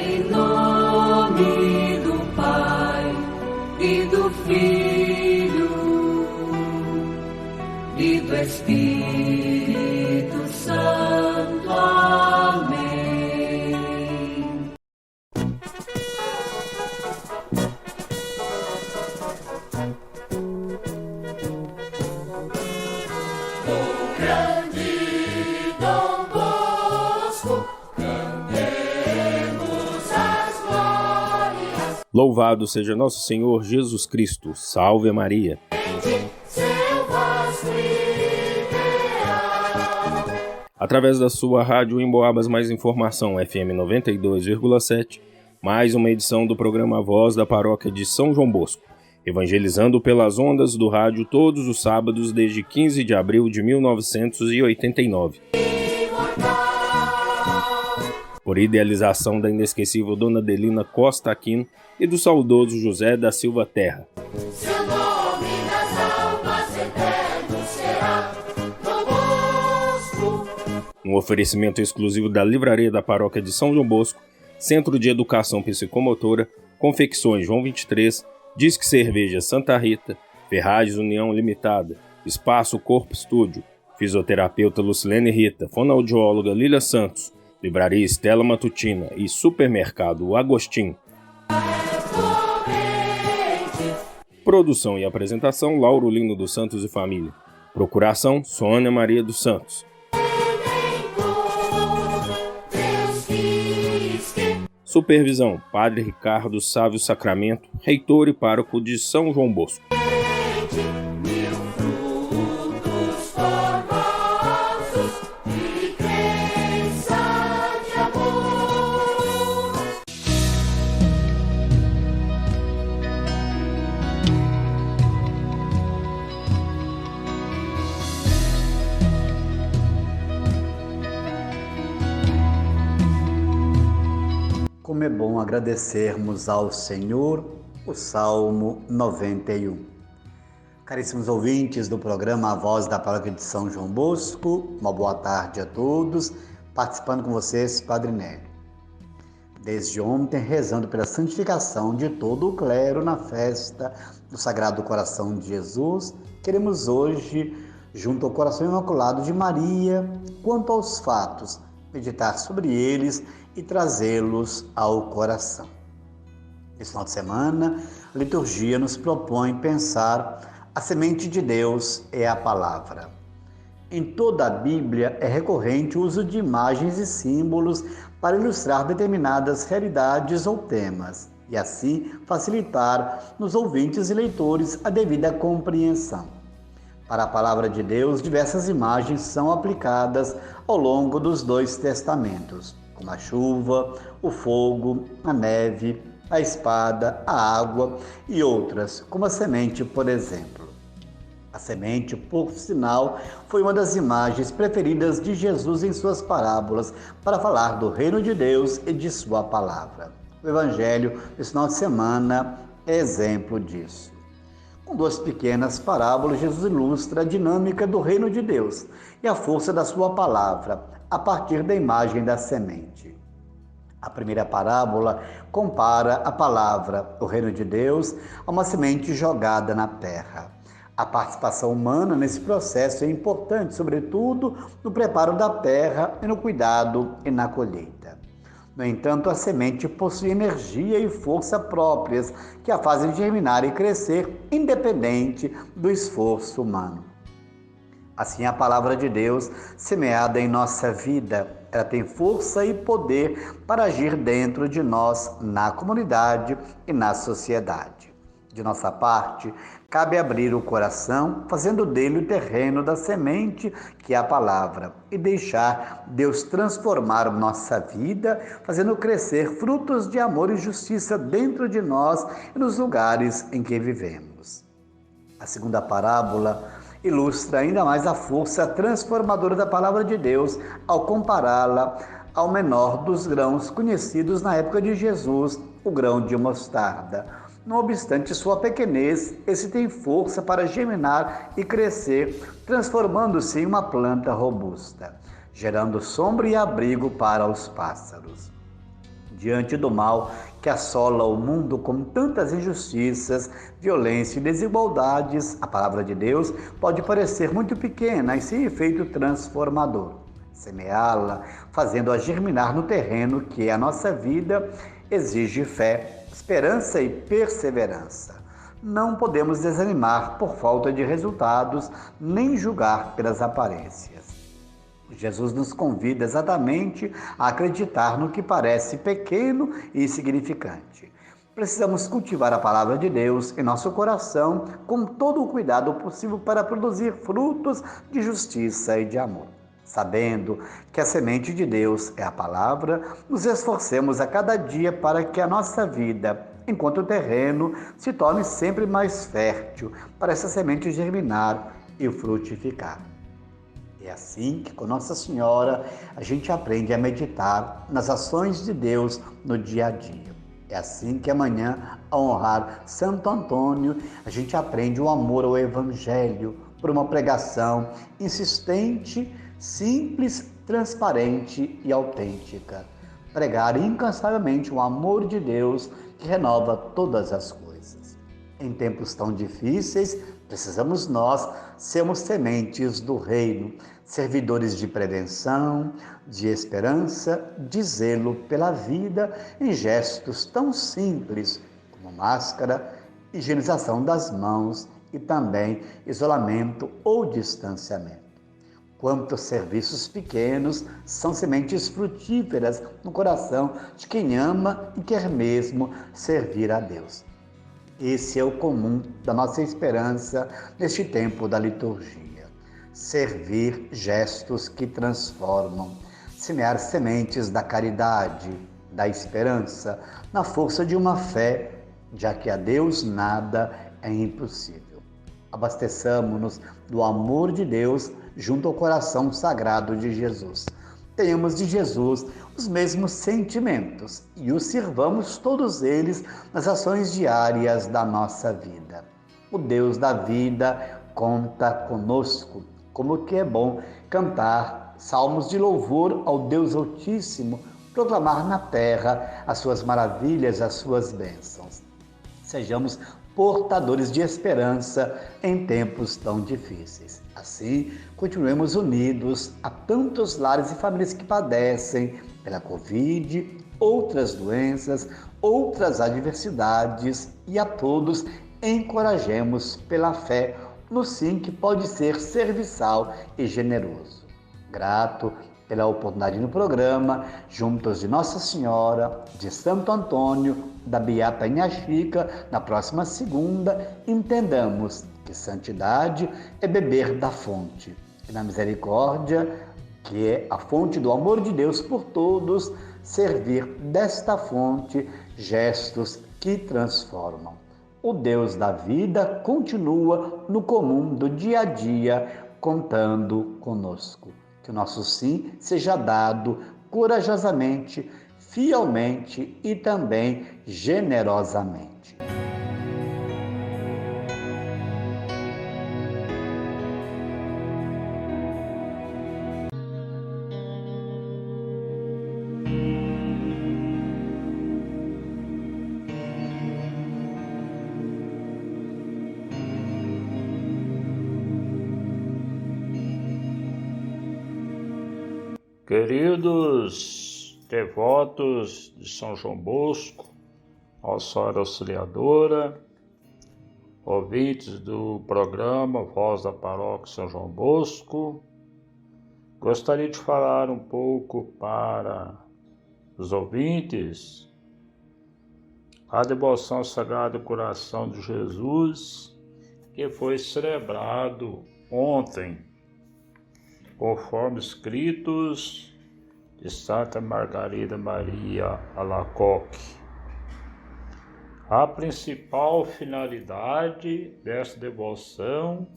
Em nome do Pai e do Filho e do Espírito Santo. Amém. Louvado seja nosso Senhor Jesus Cristo. Salve Maria. Através da sua rádio Emboabas Mais Informação, FM 92,7, mais uma edição do programa Voz da Paróquia de São João Bosco, evangelizando pelas ondas do rádio todos os sábados desde 15 de abril de 1989. Por idealização da inesquecível Dona Delina Costa Aquino e do saudoso José da Silva Terra. Seu nome nas almas eterno será Dom Bosco. Um oferecimento exclusivo da Livraria da Paróquia de São João Bosco, Centro de Educação Psicomotora, Confecções João 23, Disque Cerveja Santa Rita, Ferragens União Limitada, Espaço Corpo Estúdio, Fisioterapeuta Lucilene Rita, Fonoaudióloga Lília Santos, Livraria Estela Matutina e Supermercado Agostinho. Produção e apresentação Lauro Lino dos Santos e Família. Procuração Sônia Maria dos Santos. Supervisão Padre Ricardo Sávio Sacramento, reitor e pároco de São João Bosco. Como é bom agradecermos ao Senhor o Salmo 91. Caríssimos ouvintes do programa A Voz da Paróquia de São João Bosco, uma boa tarde a todos, participando com vocês, Padre Nélio. Desde ontem, rezando pela santificação de todo o clero na festa do Sagrado Coração de Jesus, queremos hoje, junto ao Coração Imaculado de Maria, quanto aos fatos, meditar sobre eles e trazê-los ao coração. Nesse final de semana, a liturgia nos propõe pensar a semente de Deus é a palavra. Em toda a Bíblia é recorrente o uso de imagens e símbolos para ilustrar determinadas realidades ou temas e assim facilitar nos ouvintes e leitores a devida compreensão. Para a palavra de Deus, diversas imagens são aplicadas ao longo dos dois testamentos, como a chuva, o fogo, a neve, a espada, a água e outras, como a semente, por exemplo. A semente, por sinal, foi uma das imagens preferidas de Jesus em suas parábolas para falar do reino de Deus e de sua palavra. O Evangelho, nesse final de semana, é exemplo disso. Com duas pequenas parábolas, Jesus ilustra a dinâmica do reino de Deus e a força da sua palavra, a partir da imagem da semente. A primeira parábola compara a palavra, o reino de Deus, a uma semente jogada na terra. A participação humana nesse processo é importante, sobretudo no preparo da terra e no cuidado e na colheita. No entanto, a semente possui energia e força próprias que a fazem germinar e crescer, independente do esforço humano. Assim, a palavra de Deus, semeada em nossa vida, ela tem força e poder para agir dentro de nós, na comunidade e na sociedade. De nossa parte, cabe abrir o coração, fazendo dele o terreno da semente, que é a palavra, e deixar Deus transformar nossa vida, fazendo crescer frutos de amor e justiça dentro de nós e nos lugares em que vivemos. A segunda parábola ilustra ainda mais a força transformadora da palavra de Deus ao compará-la ao menor dos grãos conhecidos na época de Jesus, o grão de mostarda. Não obstante sua pequenez, esse tem força para germinar e crescer, transformando-se em uma planta robusta, gerando sombra e abrigo para os pássaros. Diante do mal que assola o mundo com tantas injustiças, violência e desigualdades, a palavra de Deus pode parecer muito pequena e sem efeito transformador. Semeá-la, fazendo-a germinar no terreno que é a nossa vida, exige fé, esperança e perseverança. Não podemos desanimar por falta de resultados, nem julgar pelas aparências. Jesus nos convida exatamente a acreditar no que parece pequeno e insignificante. Precisamos cultivar a palavra de Deus em nosso coração com todo o cuidado possível para produzir frutos de justiça e de amor. Sabendo que a semente de Deus é a palavra, nos esforcemos a cada dia para que a nossa vida, enquanto terreno, se torne sempre mais fértil para essa semente germinar e frutificar. É assim que com Nossa Senhora a gente aprende a meditar nas ações de Deus no dia a dia. É assim que amanhã, ao honrar Santo Antônio, a gente aprende o amor ao Evangelho por uma pregação insistente, simples, transparente e autêntica. Pregar incansavelmente o amor de Deus que renova todas as coisas. Em tempos tão difíceis, precisamos nós sermos sementes do reino, servidores de prevenção, de esperança, de zelo pela vida em gestos tão simples como máscara, higienização das mãos e também isolamento ou distanciamento. Quantos serviços pequenos são sementes frutíferas no coração de quem ama e quer mesmo servir a Deus. Esse é o comum da nossa esperança neste tempo da liturgia. Servir gestos que transformam, semear sementes da caridade, da esperança, na força de uma fé, já que a Deus nada é impossível. Abasteçamo-nos do amor de Deus junto ao coração sagrado de Jesus. Tenhamos de Jesus os mesmos sentimentos e os sirvamos todos eles nas ações diárias da nossa vida. O Deus da vida conta conosco, como que é bom cantar salmos de louvor ao Deus Altíssimo, proclamar na terra as suas maravilhas, as suas bênçãos. Sejamos portadores de esperança em tempos tão difíceis. Assim, continuemos unidos a tantos lares e famílias que padecem pela Covid, outras doenças, outras adversidades e a todos encorajemos pela fé no sim que pode ser serviçal e generoso. Grato pela oportunidade no programa, juntos de Nossa Senhora, de Santo Antônio, da Beata Inhaxica, na próxima segunda, entendamos que santidade é beber da fonte, e na misericórdia, que é a fonte do amor de Deus por todos, servir desta fonte gestos que transformam. O Deus da vida continua no comum do dia a dia, contando conosco. Que o nosso sim seja dado corajosamente, fielmente e também generosamente. Queridos devotos de São João Bosco, Nossa Senhora Auxiliadora, ouvintes do programa Voz da Paróquia São João Bosco, gostaria de falar um pouco para os ouvintes a devoção ao Sagrado Coração de Jesus, que foi celebrado ontem, conforme escritos de Santa Margarida Maria Alacoque. A principal finalidade desta devoção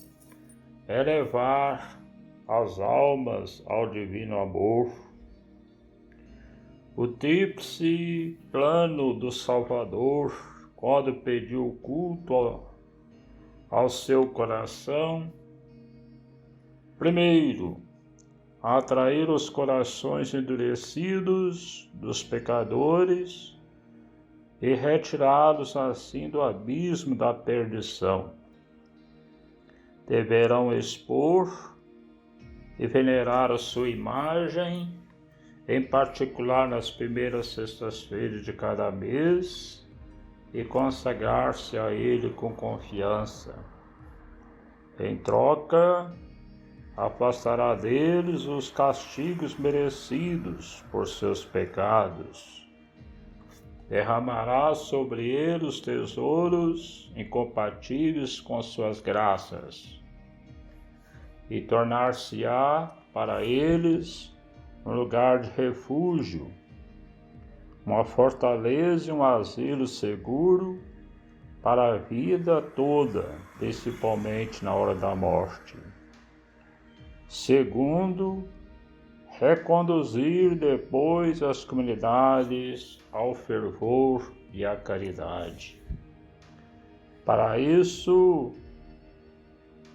é levar as almas ao divino amor. O tríplice plano do Salvador, quando pediu culto ao seu coração, primeiro, atrair os corações endurecidos dos pecadores e retirá-los assim do abismo da perdição. Deverão expor e venerar a sua imagem, em particular nas primeiras sextas-feiras de cada mês, e consagrar-se a Ele com confiança. Em troca, afastará deles os castigos merecidos por seus pecados. Derramará sobre eles tesouros incompatíveis com suas graças, e tornar-se-á para eles um lugar de refúgio, uma fortaleza e um asilo seguro para a vida toda, principalmente na hora da morte. Segundo, reconduzir depois as comunidades ao fervor e à caridade. Para isso,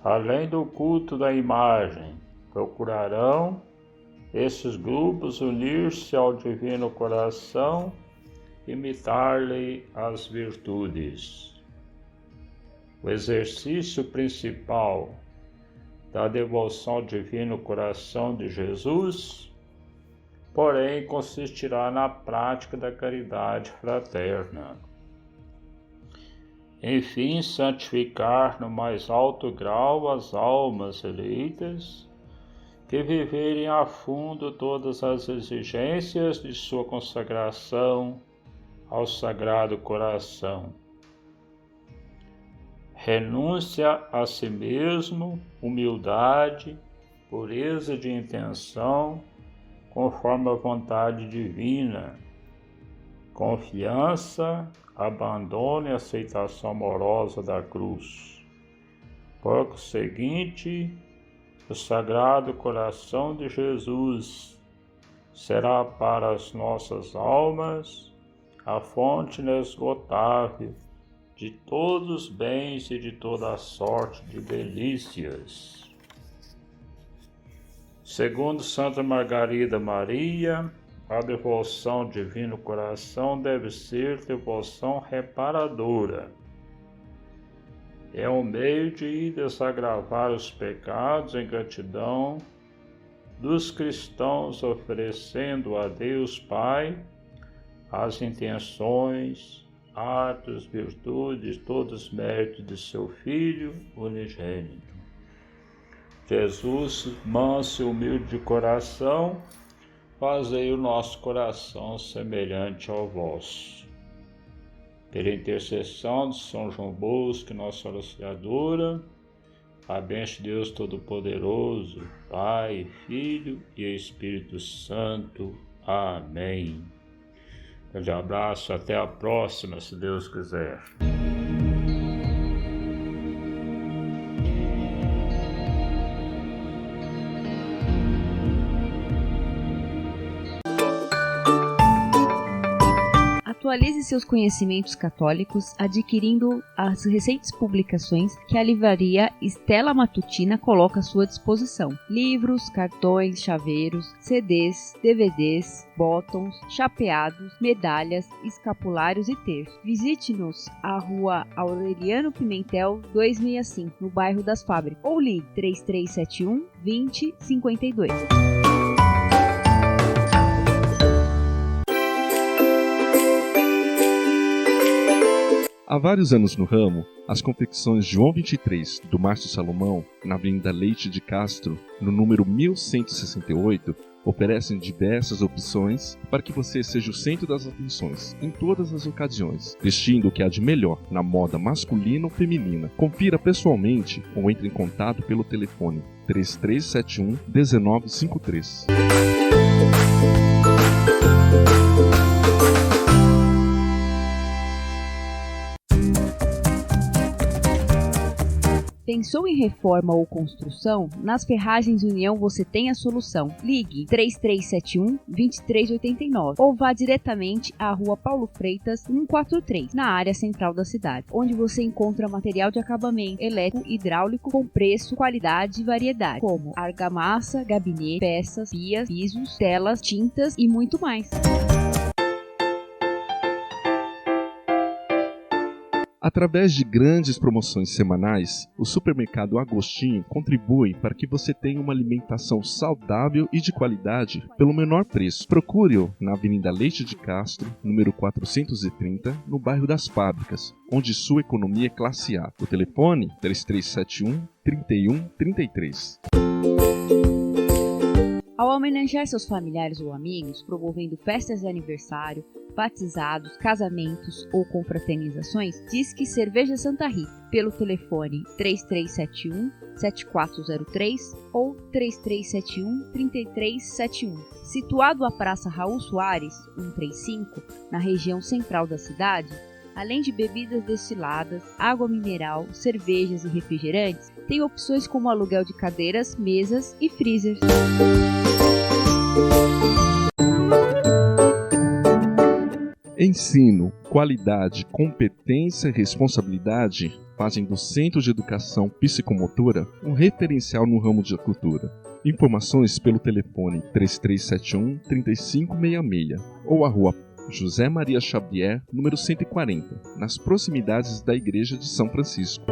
além do culto da imagem, procurarão esses grupos unir-se ao Divino Coração, imitar-lhe as virtudes. O exercício principal da devoção ao Divino Coração de Jesus, porém, consistirá na prática da caridade fraterna. Enfim, santificar no mais alto grau as almas eleitas, que viverem a fundo todas as exigências de sua consagração ao Sagrado Coração. Renúncia a si mesmo, humildade, pureza de intenção, conforme a vontade divina, confiança, abandono e aceitação amorosa da cruz. Por conseguinte, o Sagrado Coração de Jesus será para as nossas almas a fonte inesgotável de todos os bens e de toda a sorte de delícias. Segundo Santa Margarida Maria, a devoção ao Divino Coração deve ser devoção reparadora. É um meio de desagravar os pecados em gratidão dos cristãos, oferecendo a Deus Pai as intenções, atos, virtudes, todos os méritos de seu Filho unigênito. Jesus, manso e humilde de coração, fazei o nosso coração semelhante ao vosso. Pela intercessão de São João Bosco, nossa Auxiliadora, a bênção de Deus Todo-Poderoso, Pai, Filho e Espírito Santo. Amém. Um abraço, até a próxima, se Deus quiser. Atualize seus conhecimentos católicos adquirindo as recentes publicações que a livraria Stella Matutina coloca à sua disposição. Livros, cartões, chaveiros, CDs, DVDs, botões, chapeados, medalhas, escapulários e terços. Visite-nos à Rua Aureliano Pimentel 265, no bairro das Fábricas, ou ligue 3371 2052. Há vários anos no ramo, as confecções João 23, do Márcio Salomão, na Avenida Leite de Castro, no número 1168, oferecem diversas opções para que você seja o centro das atenções em todas as ocasiões, vestindo o que há de melhor na moda masculina ou feminina. Confira pessoalmente ou entre em contato pelo telefone 3371 1953. Pensou em reforma ou construção? Nas Ferragens União você tem a solução. Ligue 3371-2389 ou vá diretamente à Rua Paulo Freitas 143, na área central da cidade, onde você encontra material de acabamento elétrico e hidráulico com preço, qualidade e variedade, como argamassa, gabinete, peças, pias, pisos, telas, tintas e muito mais. Através de grandes promoções semanais, o Supermercado Agostinho contribui para que você tenha uma alimentação saudável e de qualidade pelo menor preço. Procure-o na Avenida Leite de Castro, número 430, no bairro das Fábricas, onde sua economia é classe A. O telefone 3371-3133. Ao homenagear seus familiares ou amigos, promovendo festas de aniversário, batizados, casamentos ou confraternizações, Disque Cerveja Santa Rita, pelo telefone 3371-7403 ou 3371-3371. Situado à Praça Raul Soares, 135, na região central da cidade, além de bebidas destiladas, água mineral, cervejas e refrigerantes, tem opções como aluguel de cadeiras, mesas e freezers. Ensino, qualidade, competência e responsabilidade fazem do Centro de Educação Psicomotora um referencial no ramo de cultura. Informações pelo telefone 3371-3566 ou a Rua José Maria Xavier, número 140, nas proximidades da Igreja de São Francisco.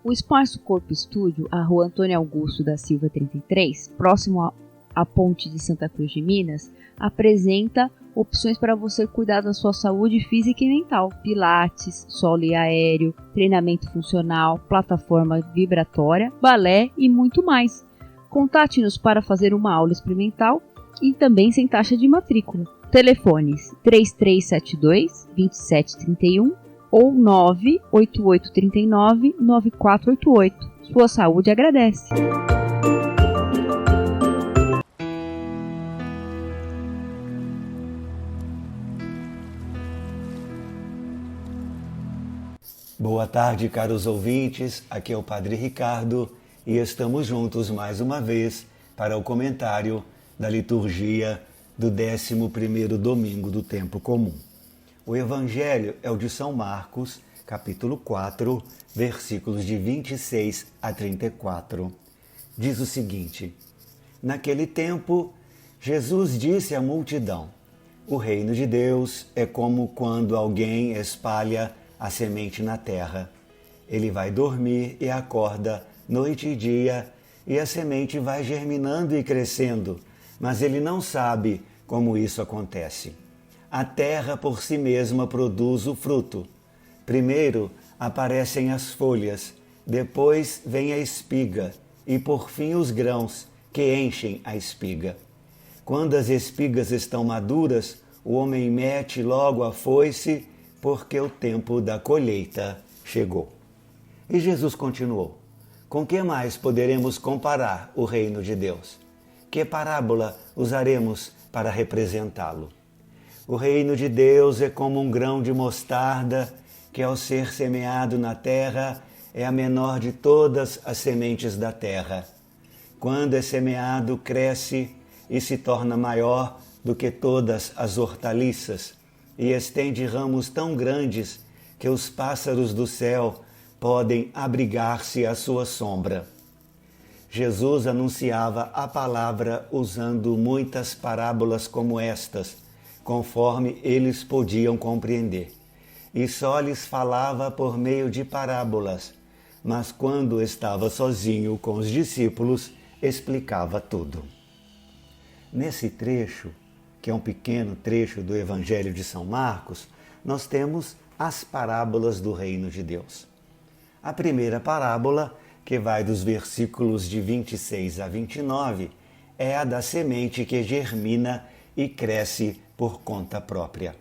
O Espaço Corpo Estúdio, a Rua Antônio Augusto da Silva 33, próximo à Ponte de Santa Cruz de Minas, apresenta opções para você cuidar da sua saúde física e mental. Pilates, solo e aéreo, treinamento funcional, plataforma vibratória, balé e muito mais. Contate-nos para fazer uma aula experimental e também sem taxa de matrícula. Telefones 3372-2731 ou 98839-9488. Sua saúde agradece. Boa tarde, caros ouvintes. Aqui é o Padre Ricardo e estamos juntos mais uma vez para o comentário da liturgia do 11º domingo do Tempo Comum. O Evangelho é o de São Marcos, capítulo 4, versículos de 26 a 34. Diz o seguinte: Naquele tempo, Jesus disse à multidão: O reino de Deus é como quando alguém espalha a semente na terra. Ele vai dormir e acorda noite e dia, e a semente vai germinando e crescendo, mas ele não sabe como isso acontece. A terra por si mesma produz o fruto. Primeiro aparecem as folhas, depois vem a espiga e por fim os grãos que enchem a espiga. Quando as espigas estão maduras, o homem mete logo a foice, porque o tempo da colheita chegou. E Jesus continuou: Com que mais poderemos comparar o reino de Deus? Que parábola usaremos para representá-lo? O reino de Deus é como um grão de mostarda que, ao ser semeado na terra, é a menor de todas as sementes da terra. Quando é semeado, cresce e se torna maior do que todas as hortaliças e estende ramos tão grandes que os pássaros do céu podem abrigar-se à sua sombra. Jesus anunciava a palavra usando muitas parábolas como estas, conforme eles podiam compreender. E só lhes falava por meio de parábolas, mas quando estava sozinho com os discípulos, explicava tudo. Nesse trecho, que é um pequeno trecho do Evangelho de São Marcos, nós temos as parábolas do reino de Deus. A primeira parábola, que vai dos versículos de 26 a 29, é a da semente que germina e cresce por conta própria.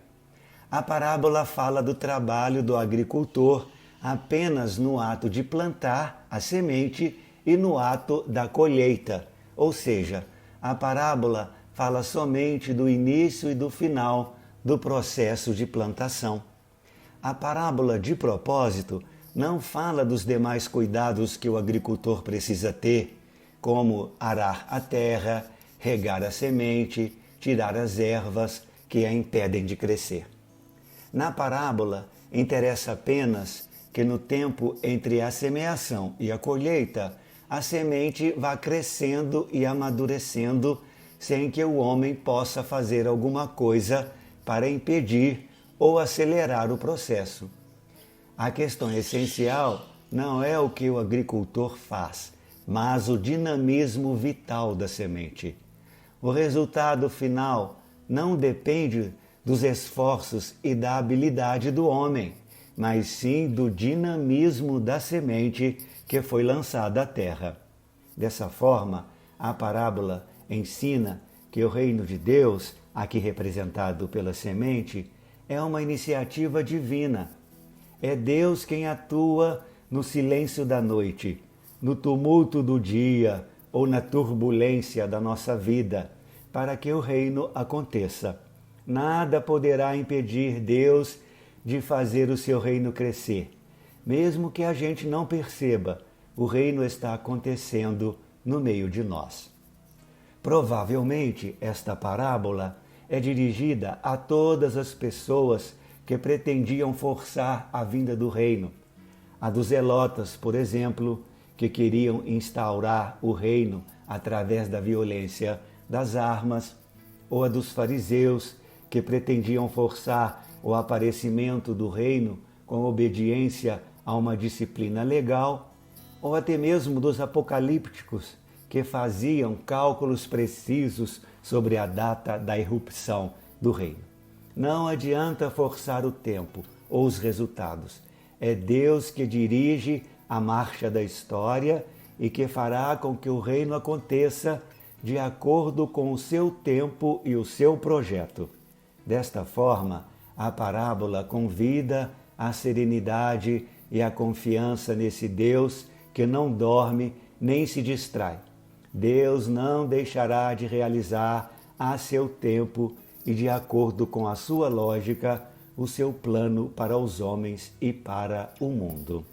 A parábola fala do trabalho do agricultor apenas no ato de plantar a semente e no ato da colheita, ou seja, a parábola fala somente do início e do final do processo de plantação. A parábola, de propósito, não fala dos demais cuidados que o agricultor precisa ter, como arar a terra, regar a semente, tirar as ervas que a impedem de crescer. Na parábola, interessa apenas que no tempo entre a semeação e a colheita, a semente vá crescendo e amadurecendo sem que o homem possa fazer alguma coisa para impedir ou acelerar o processo. A questão essencial não é o que o agricultor faz, mas o dinamismo vital da semente. O resultado final não depende dos esforços e da habilidade do homem, mas sim do dinamismo da semente que foi lançada à terra. Dessa forma, a parábola ensina que o reino de Deus, aqui representado pela semente, é uma iniciativa divina. É Deus quem atua no silêncio da noite, no tumulto do dia ou na turbulência da nossa vida, para que o reino aconteça. Nada poderá impedir Deus de fazer o seu reino crescer. Mesmo que a gente não perceba, o reino está acontecendo no meio de nós. Provavelmente, esta parábola é dirigida a todas as pessoas que pretendiam forçar a vinda do reino. A dos zelotas, por exemplo, que queriam instaurar o reino através da violência das armas, ou a dos fariseus, que pretendiam forçar o aparecimento do reino com obediência a uma disciplina legal, ou até mesmo dos apocalípticos, que faziam cálculos precisos sobre a data da irrupção do reino. Não adianta forçar o tempo ou os resultados. É Deus que dirige a marcha da história e que fará com que o reino aconteça de acordo com o seu tempo e o seu projeto. Desta forma, a parábola convida à serenidade e à confiança nesse Deus que não dorme nem se distrai. Deus não deixará de realizar a seu tempo e de acordo com a sua lógica o seu plano para os homens e para o mundo.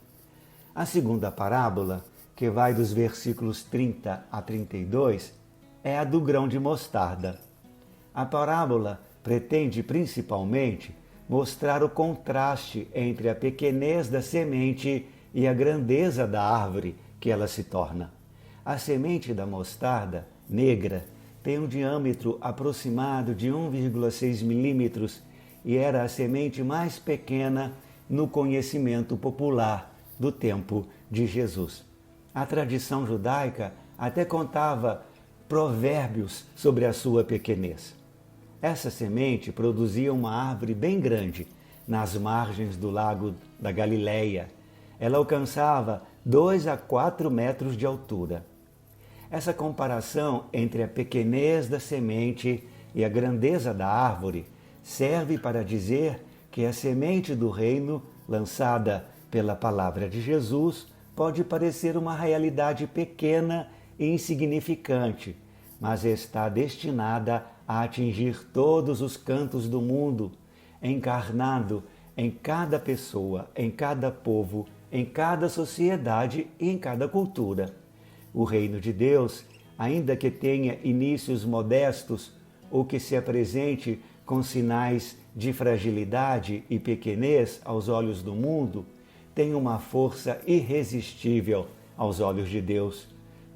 A segunda parábola, que vai dos versículos 30 a 32, é a do grão de mostarda. A parábola pretende principalmente mostrar o contraste entre a pequenez da semente e a grandeza da árvore que ela se torna. A semente da mostarda, negra, tem um diâmetro aproximado de 1,6 milímetros e era a semente mais pequena no conhecimento popular do tempo de Jesus. A tradição judaica até contava provérbios sobre a sua pequenez. Essa semente produzia uma árvore bem grande nas margens do lago da Galileia. Ela alcançava 2 a 4 metros de altura. Essa comparação entre a pequenez da semente e a grandeza da árvore serve para dizer que a semente do reino, lançada pela palavra de Jesus, pode parecer uma realidade pequena e insignificante, mas está destinada a atingir todos os cantos do mundo, encarnado em cada pessoa, em cada povo, em cada sociedade e em cada cultura. O reino de Deus, ainda que tenha inícios modestos ou que se apresente com sinais de fragilidade e pequenez aos olhos do mundo, tem uma força irresistível aos olhos de Deus,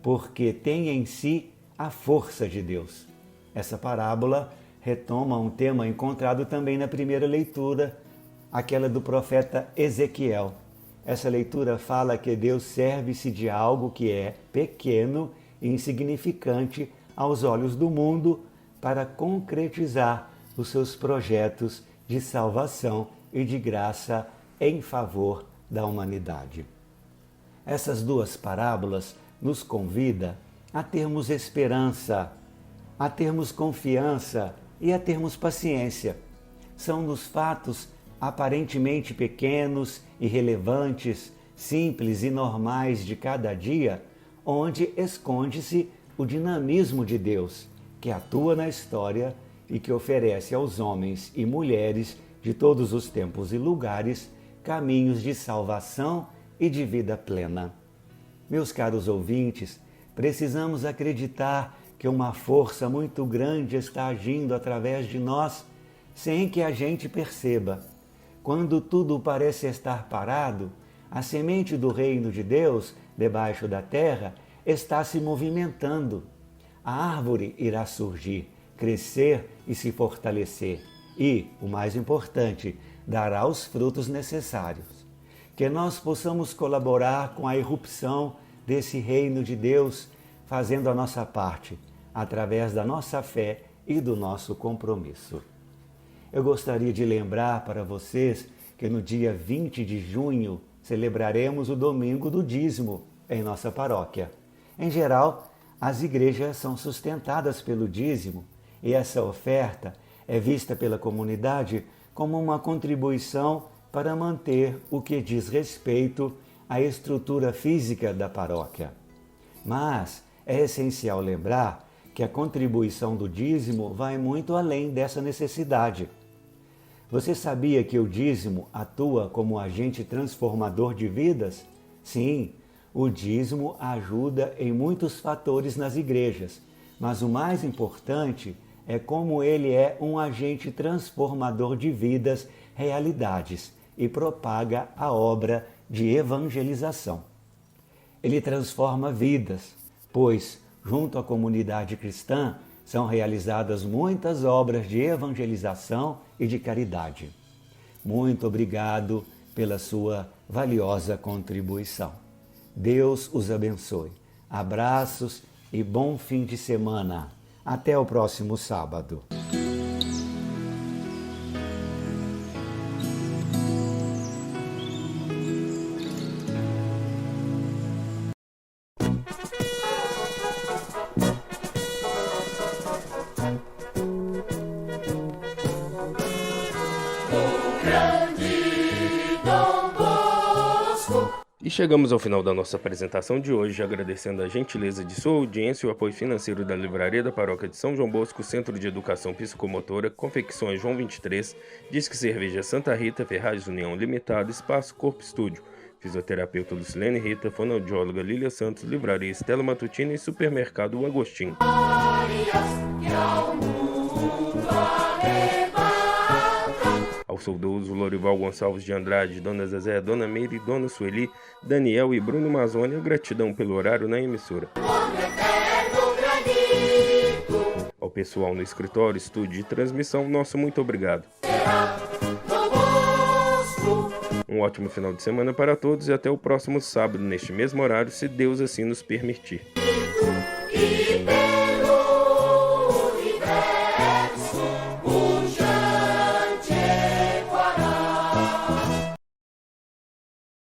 porque tem em si a força de Deus. Essa parábola retoma um tema encontrado também na primeira leitura, aquela do profeta Ezequiel. Essa leitura fala que Deus serve-se de algo que é pequeno e insignificante aos olhos do mundo para concretizar os seus projetos de salvação e de graça em favor da humanidade. Essas duas parábolas nos convidam a termos esperança, a termos confiança e a termos paciência. São nos fatos aparentemente pequenos, irrelevantes, simples e normais de cada dia, onde esconde-se o dinamismo de Deus, que atua na história e que oferece aos homens e mulheres de todos os tempos e lugares caminhos de salvação e de vida plena. Meus caros ouvintes, precisamos acreditar que uma força muito grande está agindo através de nós sem que a gente perceba. Quando tudo parece estar parado, a semente do reino de Deus, debaixo da terra, está se movimentando. A árvore irá surgir, crescer e se fortalecer e, o mais importante, dará os frutos necessários. Que nós possamos colaborar com a irrupção desse reino de Deus, fazendo a nossa parte, através da nossa fé e do nosso compromisso. Eu gostaria de lembrar para vocês que no dia 20 de junho celebraremos o Domingo do Dízimo em nossa paróquia. Em geral, as igrejas são sustentadas pelo dízimo e essa oferta é vista pela comunidade como uma contribuição para manter o que diz respeito à estrutura física da paróquia. Mas é essencial lembrar que a contribuição do dízimo vai muito além dessa necessidade. Você sabia que o dízimo atua como agente transformador de vidas? Sim, o dízimo ajuda em muitos fatores nas igrejas, mas o mais importante é como ele é um agente transformador de vidas, realidades e propaga a obra de evangelização. Ele transforma vidas, pois, junto à comunidade cristã, são realizadas muitas obras de evangelização e de caridade. Muito obrigado pela sua valiosa contribuição. Deus os abençoe. Abraços e bom fim de semana. Até o próximo sábado. E chegamos ao final da nossa apresentação de hoje, agradecendo a gentileza de sua audiência e o apoio financeiro da Livraria da Paróquia de São João Bosco, Centro de Educação Psicomotora, Confecções João 23, Disque Cerveja Santa Rita, Ferragens União Limitada, Espaço Corpo Estúdio, Fisioterapeuta Lucilene Rita, Fonoaudióloga Lília Santos, Livraria Estela Matutina e Supermercado O Agostinho. Ao saudoso Lorival Gonçalves de Andrade, Dona Zezé, Dona Meire, Dona Sueli, Daniel e Bruno Mazzoni, a gratidão pelo horário na emissora. Ao pessoal no escritório, estúdio e transmissão, nosso muito obrigado. Um ótimo final de semana para todos e até o próximo sábado, neste mesmo horário, se Deus assim nos permitir.